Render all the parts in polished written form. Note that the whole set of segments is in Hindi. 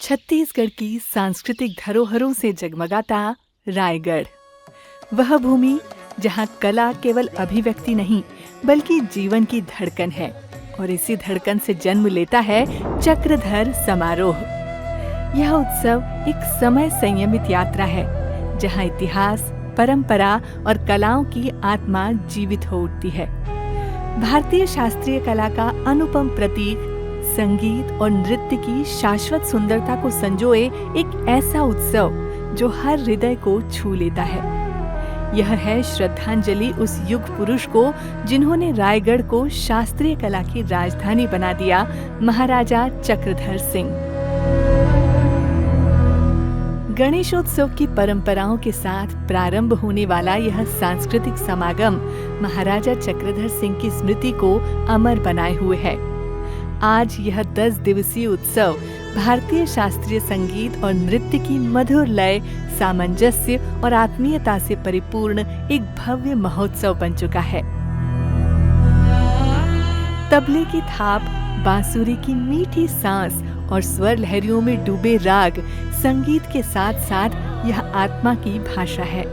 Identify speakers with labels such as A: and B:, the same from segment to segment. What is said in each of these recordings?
A: छत्तीसगढ़ की सांस्कृतिक धरोहरों से जगमगाता रायगढ़, वह भूमि जहां कला केवल अभिव्यक्ति नहीं बल्कि जीवन की धड़कन है। और इसी धड़कन से जन्म लेता है चक्रधर समारोह। यह उत्सव एक समय संयमित यात्रा है जहां इतिहास, परंपरा और कलाओं की आत्मा जीवित हो उठती है। भारतीय शास्त्रीय कला का अनुपम प्रतीक, संगीत और नृत्य की शाश्वत सुंदरता को संजोए एक ऐसा उत्सव जो हर हृदय को छू लेता है। यह है श्रद्धांजलि उस युग पुरुष को जिन्होंने रायगढ़ को शास्त्रीय कला की राजधानी बना दिया, महाराजा चक्रधर सिंह। गणेशोत्सव की परंपराओं के साथ प्रारंभ होने वाला यह सांस्कृतिक समागम महाराजा चक्रधर सिंह की स्मृति को अमर बनाए हुए है। आज यह 10 दिवसीय उत्सव भारतीय शास्त्रीय संगीत और नृत्य की मधुर लय, सामंजस्य और आत्मीयता से परिपूर्ण एक भव्य महोत्सव बन चुका है। तबले की थाप, बांसुरी की मीठी सांस और स्वर लहरियों में डूबे राग संगीत के साथ साथ यह आत्मा की भाषा है।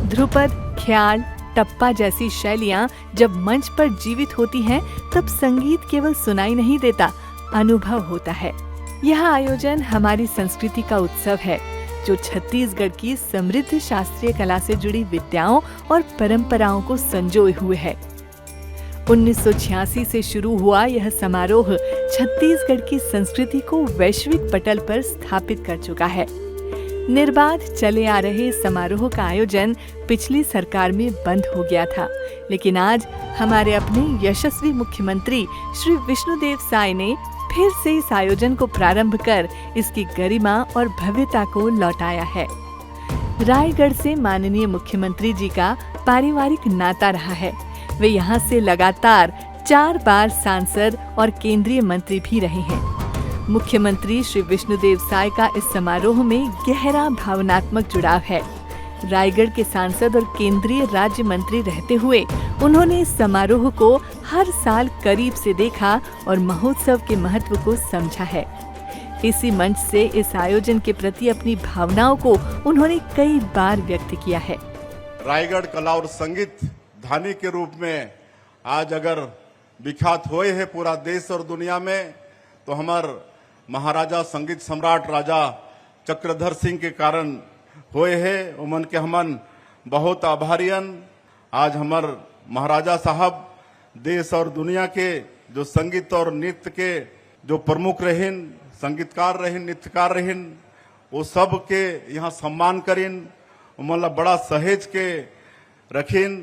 A: ध्रुपद, ख्याल, टप्पा जैसी शैलियां जब मंच पर जीवित होती हैं, तब संगीत केवल सुनाई नहीं देता, अनुभव होता है। यह आयोजन हमारी संस्कृति का उत्सव है जो छत्तीसगढ़ की समृद्ध शास्त्रीय कला से जुड़ी विद्याओं और परंपराओं को संजोए हुए है। 1986 से शुरू हुआ यह समारोह छत्तीसगढ़ की संस्कृति को वैश्विक पटल पर स्थापित कर चुका है। निर्बाध चले आ रहे समारोह का आयोजन पिछली सरकार में बंद हो गया था, लेकिन आज हमारे अपने यशस्वी मुख्यमंत्री श्री विष्णुदेव साय ने फिर से इस आयोजन को प्रारंभ कर इसकी गरिमा और भव्यता को लौटाया है। रायगढ़ से माननीय मुख्यमंत्री जी का पारिवारिक नाता रहा है। वे यहाँ से लगातार 4 बार सांसद और केंद्रीय मंत्री भी रहे हैं। मुख्यमंत्री श्री विष्णुदेव साय का इस समारोह में गहरा भावनात्मक जुड़ाव है। रायगढ़ के सांसद और केंद्रीय राज्य मंत्री रहते हुए उन्होंने इस समारोह को हर साल करीब से देखा और महोत्सव के महत्व को समझा है। इसी मंच से इस आयोजन के प्रति अपनी भावनाओं को उन्होंने कई बार व्यक्त किया है।
B: रायगढ़ कला और संगीत धानी के रूप में आज अगर विख्यात हुए है पूरा देश और दुनिया में, तो हमार महाराजा संगीत सम्राट राजा चक्रधर सिंह के कारण हुए है। उमन के हमन बहुत आभारियन। आज हमार महाराजा साहब देश और दुनिया के जो संगीत और नृत्य के जो प्रमुख रहिन, संगीतकार रहिन, नृत्यकार रहिन, वो सब के यहाँ सम्मान करिन, उमन ला बड़ा सहेज के रखिन।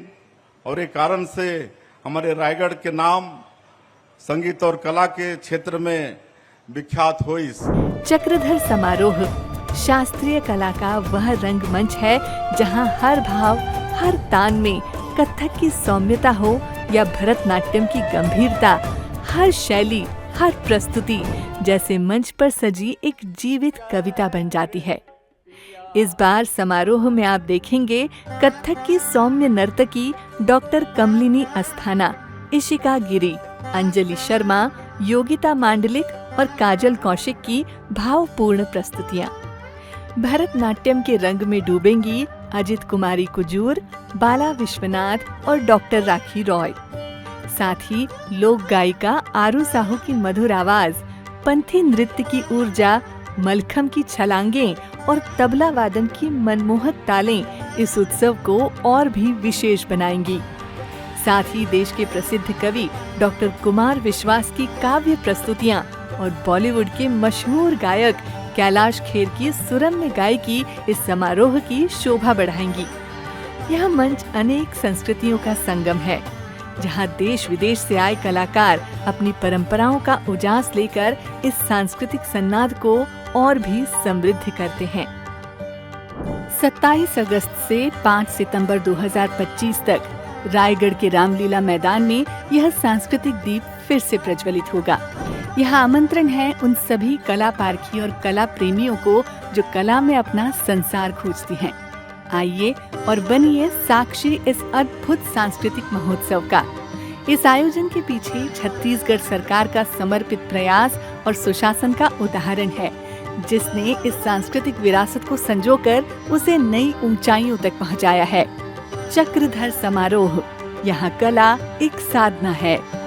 B: और एक कारण से हमारे रायगढ़ के नाम संगीत और कला के क्षेत्र में विख्यात हुई।
A: चक्रधर समारोह शास्त्रीय कला का वह रंगमंच है जहां हर भाव, हर तान में कथक की सौम्यता हो या भरतनाट्यम की गंभीरता, हर शैली, हर प्रस्तुति जैसे मंच पर सजी एक जीवित कविता बन जाती है। इस बार समारोह में आप देखेंगे कथक की सौम्य नर्तकी डॉक्टर कमलिनी अस्थाना, इशिका गिरी, अंजलि शर्मा, योगिता मांडलिक और काजल कौशिक की भावपूर्ण प्रस्तुतियां। भरतनाट्यम के रंग में डूबेंगी अजित कुमारी कुजूर, बाला विश्वनाथ और डॉक्टर राखी रॉय। साथ ही लोक गायिका आरू साहू की मधुर आवाज, पंथी नृत्य की ऊर्जा, मलखम की छलांगें और तबला वादन की मनमोहक तालें इस उत्सव को और भी विशेष बनाएंगी। साथ ही देश के प्रसिद्ध कवि डॉक्टर कुमार विश्वास की काव्य प्रस्तुतियां और बॉलीवुड के मशहूर गायक कैलाश खेर की सुरम्य गायकी इस समारोह की शोभा बढ़ाएंगी। यह मंच अनेक संस्कृतियों का संगम है, जहां देश विदेश से आए कलाकार अपनी परंपराओं का उजास लेकर इस सांस्कृतिक सन्नाद को और भी समृद्ध करते हैं। 27 अगस्त से 5 सितंबर 2025 तक रायगढ़ के रामलीला मैदान में यह सांस्कृतिक दीप फिर से प्रज्वलित होगा। यह आमंत्रण है उन सभी कला पारखी और कला प्रेमियों को जो कला में अपना संसार खोजती हैं। आइए और बनिए साक्षी इस अद्भुत सांस्कृतिक महोत्सव का। इस आयोजन के पीछे छत्तीसगढ़ सरकार का समर्पित प्रयास और सुशासन का उदाहरण है, जिसने इस सांस्कृतिक विरासत को संजोकर उसे नई ऊंचाइयों तक पहुंचाया है। चक्रधर समारोह, यहाँ कला एक साधना है।